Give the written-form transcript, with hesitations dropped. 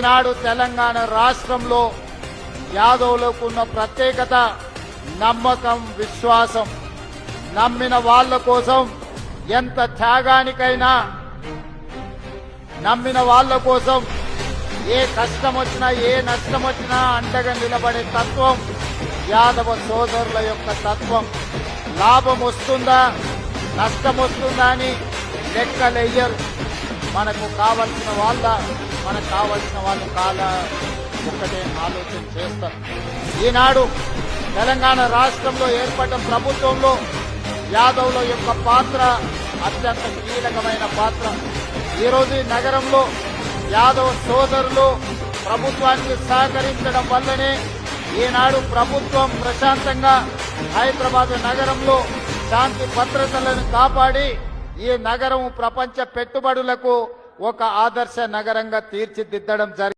ఈనాడు తెలంగాణ రాష్ట్రంలో యాదవులకు ఉన్న ప్రత్యేకత నమ్మకం, విశ్వాసం. నమ్మిన వాళ్ళ కోసం ఎంత త్యాగానికైనా, నమ్మిన వాళ్ళ కోసం ఏ కష్టం వచ్చినా, ఏ నష్టం వచ్చినా అండగా నిలబడే తత్వం యాదవ సోదరుల యొక్క తత్వం. లాభం వస్తుందా, నష్టం వస్తుందా అని లెక్కలెయ్యరు. మనకు కావలసిన వాళ్ళు ఒక్కటే ఆలోచన చేస్తారు. ఈనాడు తెలంగాణ రాష్ట్రంలో ఏర్పడ్డ ప్రభుత్వంలో యాదవుల యొక్క పాత్ర అత్యంత కీలకమైన పాత్ర. ఈరోజు ఈ నగరంలో యాదవ సోదరులు ప్రభుత్వానికి సహకరించడం వల్లనే ఈనాడు ప్రభుత్వం ప్రశాంతంగా హైదరాబాద్ నగరంలో శాంతి భద్రతలను కాపాడి ఈ నగరం ప్రపంచ పెట్టుబడులకు ఒక ఆదర్శ నగరంగా తీర్చిదిద్దడం జరిగింది.